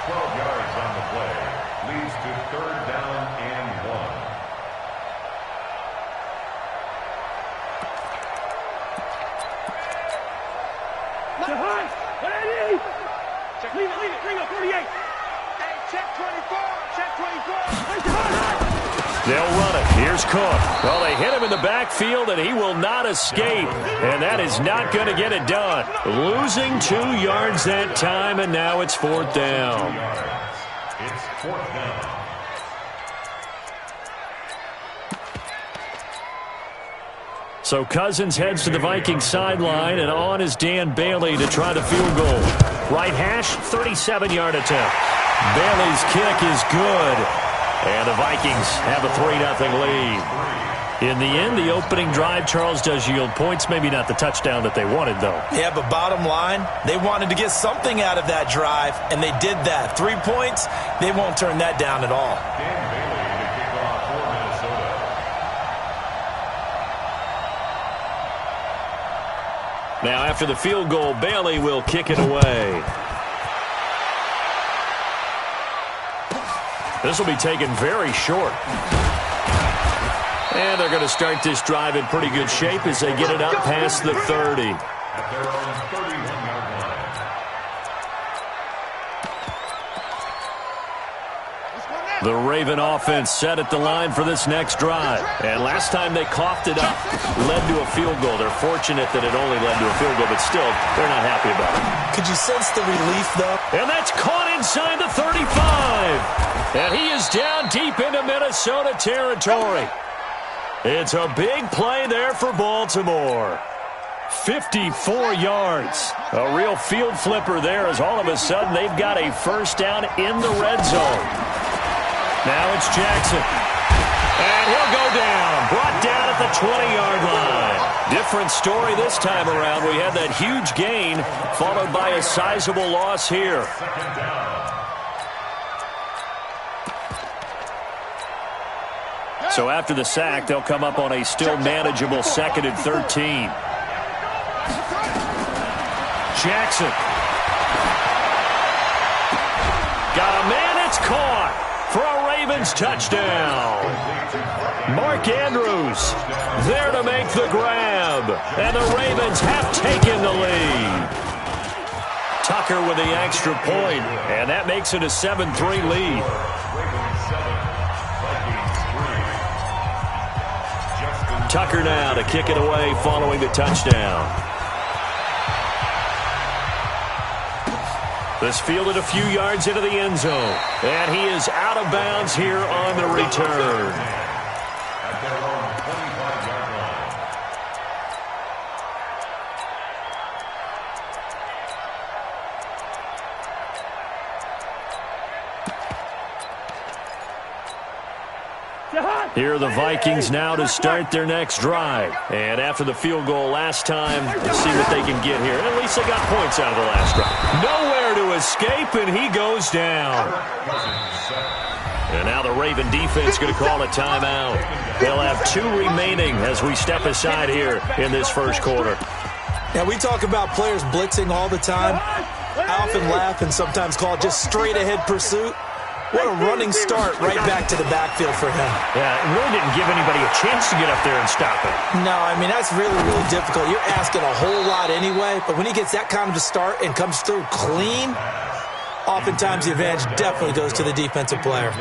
12 yards on the play. Leads to 3rd down and 1. Leave it, bring up 48. Hey, check 24, check 24. They'll run it. Here's Cook. Well, they hit him in the backfield, and he will not escape. And that is not going to get it done. Losing 2 yards that time, and now it's 4th down. It's 4th down. So Cousins heads to the Vikings sideline, and on is Dan Bailey to try the field goal. Right hash, 37-yard attempt. Bailey's kick is good, and the Vikings have a 3-0 lead. In the end, the opening drive, Charles, does yield points. Maybe not the touchdown that they wanted, though. Yeah, but bottom line, they wanted to get something out of that drive, and they did that. 3 points, they won't turn that down at all. Dan Bailey to kick off for Minnesota. Now, after the field goal, Bailey will kick it away. This will be taken very short. And they're going to start this drive in pretty good shape as they get it up past the 30. At their own 31-yard line. The Raven offense set at the line for this next drive. And last time they coughed it up, led to a field goal. They're fortunate that it only led to a field goal, but still, they're not happy about it. Could you sense the relief, though? And that's caught inside the 35. And he is down deep into Minnesota territory. It's a big play there for Baltimore. 54 yards. A real field flipper there as all of a sudden they've got a first down in the red zone. Now it's Jackson. And he'll go down. Brought down at the 20-yard line. Different story this time around. We had that huge gain followed by a sizable loss here. Second down. So after the sack, they'll come up on a still manageable 2nd and 13. Jackson. Got a man, it's caught for a Ravens touchdown. Mark Andrews there to make the grab. And the Ravens have taken the lead. Tucker with the extra point, and that makes it a 7-3 lead. Tucker now to kick it away following the touchdown. This fielded a few yards into the end zone. And he is out of bounds here on the return. At their own 25-yard line. Here are the Vikings now to start their next drive. And after the field goal last time, let's see what they can get here. At least they got points out of the last drive. Nowhere to escape, and he goes down. And now the Raven defense going to call a timeout. They'll have 2 remaining as we step aside here in this first quarter. Now, we talk about players blitzing all the time. I often laugh and sometimes call it just straight-ahead pursuit. What a running start right back to the backfield for him. Yeah, it really didn't give anybody a chance to get up there and stop it. No, I mean, that's really, really difficult. You're asking a whole lot anyway, but when he gets that kind of a start and comes through clean, oftentimes the advantage definitely goes to the defensive player.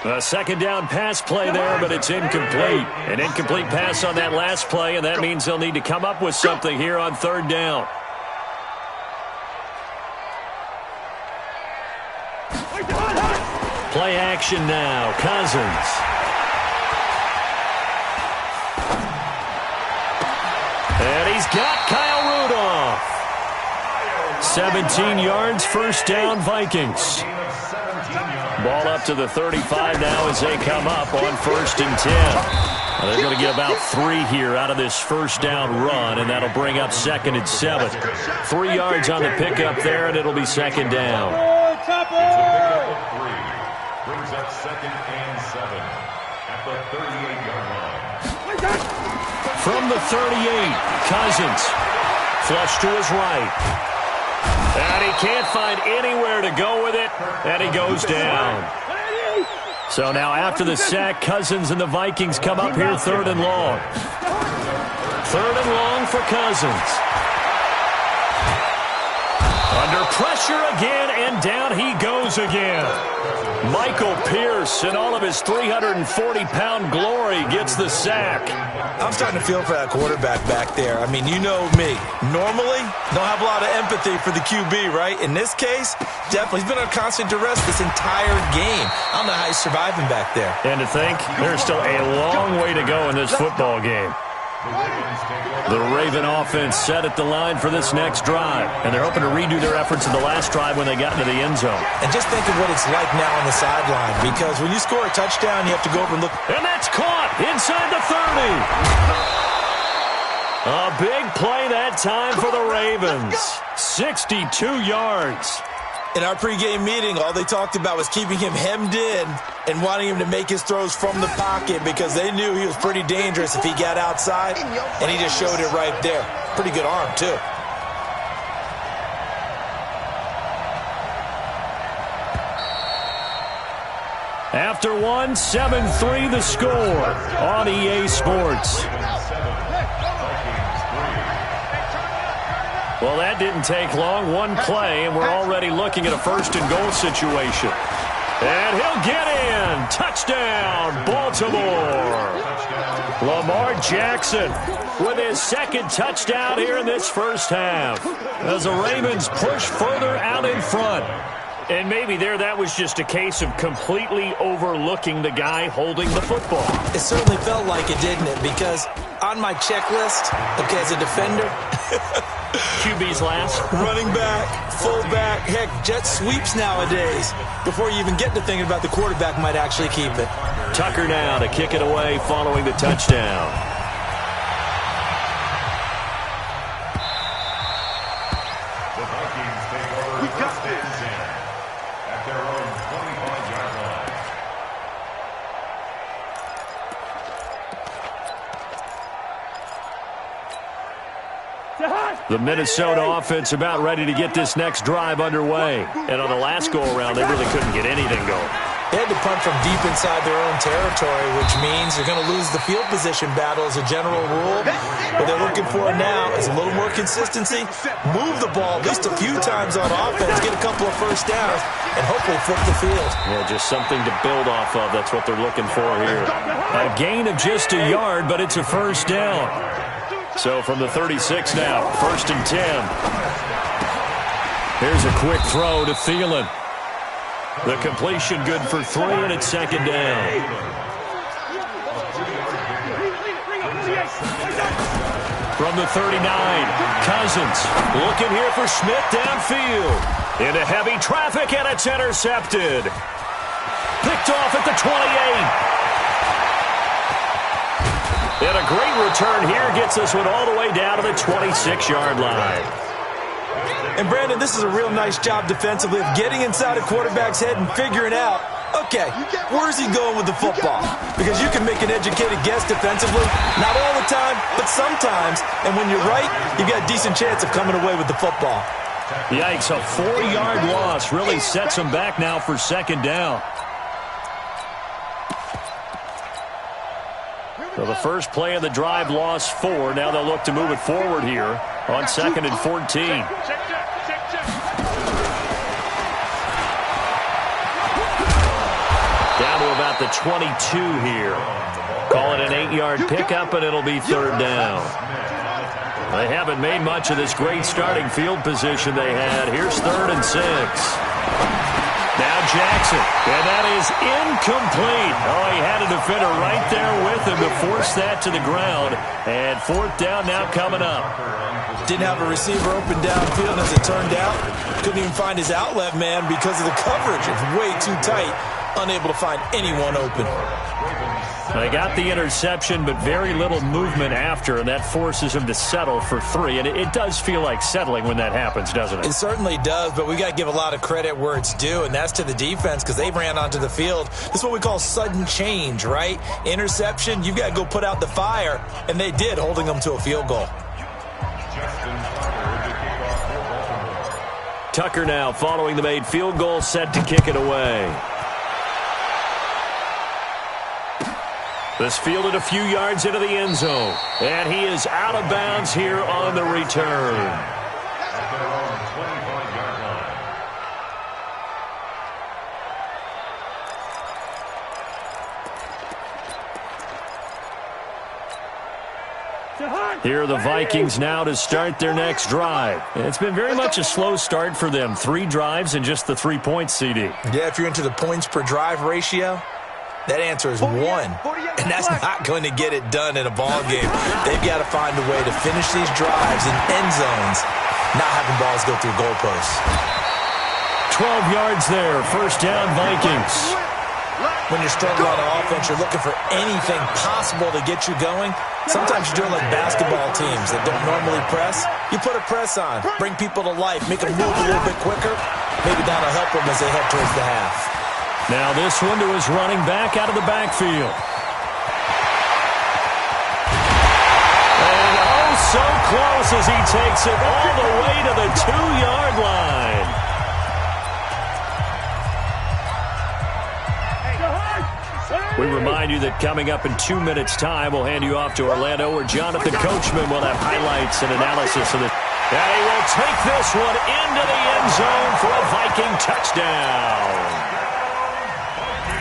A second down pass play there, but it's incomplete. An incomplete pass on that last play, and that means they'll need to come up with something here on 3rd down. Play action now. Cousins. And he's got Kyle Rudolph. 17 yards, first down, Vikings. Ball up to the 35 now as they come up on 1st and 10. Now they're going to get about 3 here out of this first down run, and that'll bring up 2nd and 7. 3 yards on the pickup there, and it'll be 2nd down. It's a pickup of 3. Brings up 2nd and 7 at the 38-yard line. From the 38, Cousins. Flush to his right. And he can't find anywhere to go with it, and he goes down. So now after the sack, Cousins and the Vikings come up here 3rd and long. 3rd and long for Cousins. Under pressure again, and down he goes again. Michael Pierce, in all of his 340-pound glory, gets the sack. I'm starting to feel for that quarterback back there. I mean, you know me. Normally, don't have a lot of empathy for the QB, right? In this case, definitely. He's been on constant duress this entire game. I don't know how he's surviving back there. And to think, there's still a long way to go in this football game. The Raven offense set at the line for this next drive, and they're hoping to redo their efforts in the last drive when they got into the end zone. And just think of what it's like now on the sideline, because when you score a touchdown, you have to go over and look. And that's caught inside the 30. A big play that time for the Ravens. 62 yards. In our pregame meeting, all they talked about was keeping him hemmed in and wanting him to make his throws from the pocket because they knew he was pretty dangerous if he got outside, and he just showed it right there. Pretty good arm, too. After one, 7-3 the score on EA Sports. Well, that didn't take long. One play, and we're already looking at a 1st and goal situation. And he'll get in. Touchdown, Baltimore. Lamar Jackson with his 2nd touchdown here in this first half, as the Ravens push further out in front. And maybe that was just a case of completely overlooking the guy holding the football. It certainly felt like it, didn't it? Because on my checklist, okay, as a defender, QB's last. Running back, fullback, heck, jet sweeps nowadays. Before you even get to thinking about the quarterback might actually keep it. Tucker now to kick it away following the touchdown. The Vikings take over first and 10 at their own 25-yard line. The Minnesota offense about ready to get this next drive underway. And on the last go-around, they really couldn't get anything going. They had to punt from deep inside their own territory, which means they're going to lose the field position battle as a general rule. What they're looking for now is a little more consistency, move the ball at least a few times on offense, get a couple of first downs, and hopefully flip the field. Yeah, just something to build off of. That's what they're looking for here. A gain of just a yard, but it's a first down. So from the 36 now, 1st and 10. Here's a quick throw to Thielen. The completion good for 3, and it's 2nd down. From the 39, Cousins looking here for Smith downfield. Into heavy traffic, and it's intercepted. Picked off at the 28. And a great return here gets this one all the way down to the 26-yard line. And, Brandon, this is a real nice job defensively of getting inside a quarterback's head and figuring out, okay, where's he going with the football? Because you can make an educated guess defensively, not all the time, but sometimes. And when you're right, you've got a decent chance of coming away with the football. Yikes, a 4-yard loss really sets him back now for 2nd down. So the first play of the drive lost 4. Now they'll look to move it forward here on 2nd and 14. Down to about the 22 here. Call it an 8-yard pickup, and it'll be 3rd down. They haven't made much of this great starting field position they had. Here's 3rd and 6. Now Jackson, and that is incomplete. Oh, he had a defender right there with him to force that to the ground. And 4th down now coming up. Didn't have a receiver open downfield, as it turned out. Couldn't even find his outlet man because of the coverage. It's way too tight. Unable to find anyone open. They got the interception, but very little movement after, and that forces him to settle for 3. And it does feel like settling when that happens, doesn't it? It certainly does, but we got to give a lot of credit where it's due, and that's to the defense because they ran onto the field. This is what we call sudden change, right? Interception, you've got to go put out the fire, and they did, holding them to a field goal. Tucker now following the made field goal, set to kick it away. This fielded a few yards into the end zone. And he is out of bounds here on the return. At their own 25-yard line. Here are the Vikings now to start their next drive. It's been very much a slow start for them. 3 drives and just the 3 points, CD. Yeah, if you're into the points per drive ratio, that answer is 1. And that's not going to get it done in a ball game. They've got to find a way to finish these drives in end zones, not having balls go through goalposts. 12 yards there. First down, Vikings. When you're struggling on offense, you're looking for anything possible to get you going. Sometimes you do it like basketball teams that don't normally press. You put a press on, bring people to life, make them move a little bit quicker. Maybe that'll help them as they head towards the half. Now this one to his running back out of the backfield. And oh, so close as he takes it all the way to the 2-yard line. We remind you that coming up in 2 minutes' time, we'll hand you off to Orlando, where Jonathan Coachman will have highlights and analysis of this. And he will take this one into the end zone for a Viking touchdown.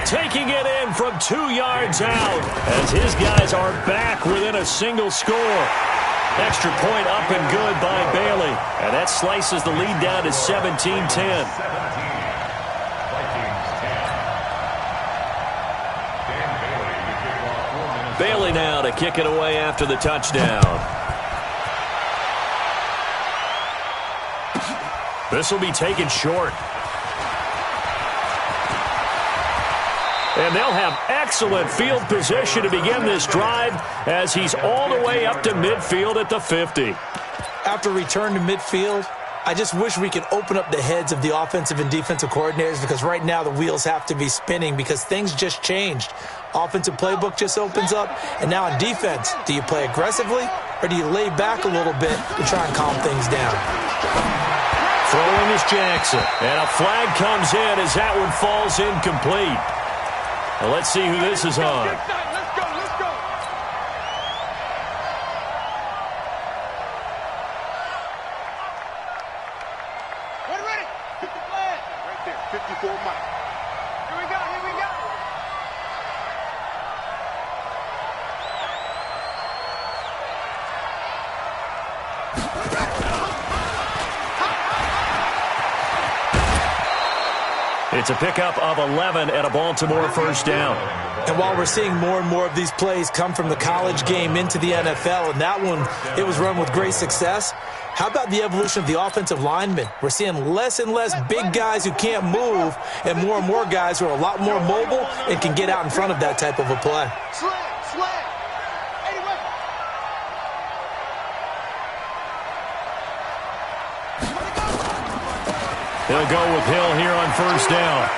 Taking it in from 2 yards out as his guys are back within a single score. Extra point up and good by Bailey. And that slices the lead down to 17-10. Bailey now to kick it away after the touchdown. This will be taken short. And they'll have excellent field position to begin this drive as he's all the way up to midfield at the 50. After return to midfield, I just wish we could open up the heads of the offensive and defensive coordinators, because right now the wheels have to be spinning because things just changed. Offensive playbook just opens up, and now on defense, do you play aggressively or do you lay back a little bit to try and calm things down? Throwing is Jackson, and a flag comes in as that one falls incomplete. Well, let's see who this is on. It's a pickup of 11 and a Baltimore first down. And while we're seeing more and more of these plays come from the college game into the NFL, and that one, it was run with great success, how about the evolution of the offensive linemen? We're seeing less and less big guys who can't move and more guys who are a lot more mobile and can get out in front of that type of a play. They'll go with Hill here on first down.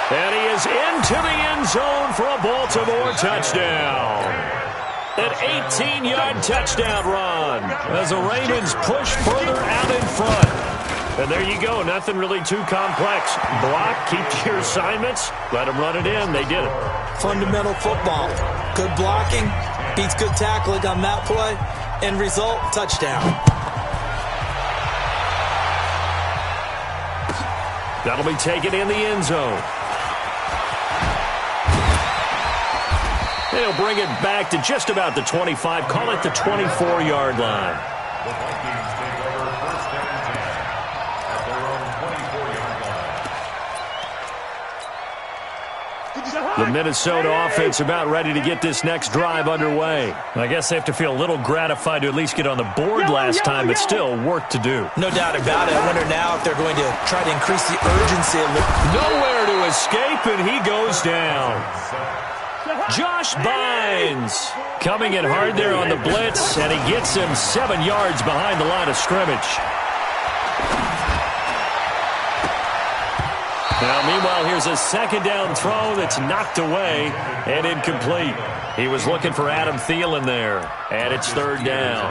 And he is into the end zone for a Baltimore touchdown. An 18-yard touchdown run as the Ravens push further out in front. And there you go. Nothing really too complex. Block, keep to your assignments, let them run it in. They did it. Fundamental football. Good blocking, beats good tackling on that play. End result, touchdown. That'll be taken in the end zone. They'll bring it back to just about the 25. Call it the 24-yard line. The Vikings take over first down and 10 at their own 24-yard line. The Minnesota offense about ready to get this next drive underway. I guess they have to feel a little gratified to at least get on the board last time, but still work to do. No doubt about it. I wonder now if they're going to try to increase the urgency a little. Nowhere to escape, and he goes down. Josh Bynes coming in hard there on the blitz, and he gets him 7 yards behind the line of scrimmage. Now, meanwhile, here's a second down throw that's knocked away and incomplete. He was looking for Adam Thielen there, and it's third down.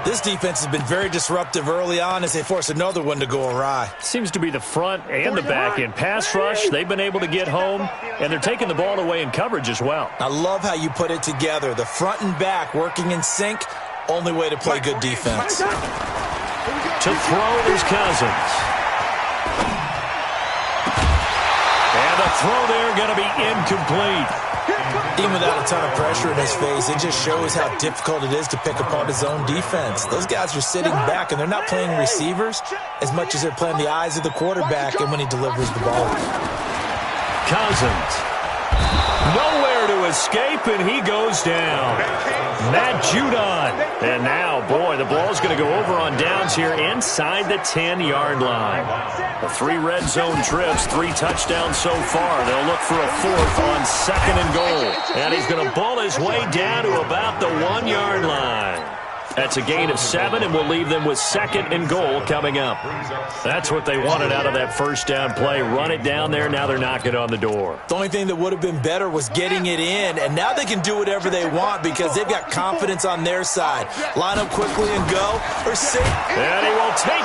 This defense has been very disruptive early on as they force another one to go awry. Seems to be the front and the back end pass rush. They've been able to get home, and they're taking the ball away in coverage as well. I love how you put it together. The front and back working in sync, only way to play good defense. To throw is Cousins. And the throw there going to be incomplete. Even without a ton of pressure in his face, it just shows how difficult it is to pick apart his own defense. Those guys are sitting back, and they're not playing receivers as much as they're playing the eyes of the quarterback and when he delivers the ball. Cousins. Nowhere to escape, and he goes down. Matt Judon. And now, boy, the ball's going to go over on downs here inside the 10-yard line. The 3 red zone trips, 3 touchdowns so far. They'll look for a 4th on 2nd and goal. And he's going to ball his way down to about the 1-yard line. That's a gain of 7, and we'll leave them with 2nd and goal coming up. That's what they wanted out of that first down play. Run it down there. Now they're knocking on the door. The only thing that would have been better was getting it in, and now they can do whatever they want because they've got confidence on their side. Line up quickly and go, or sit. And he will take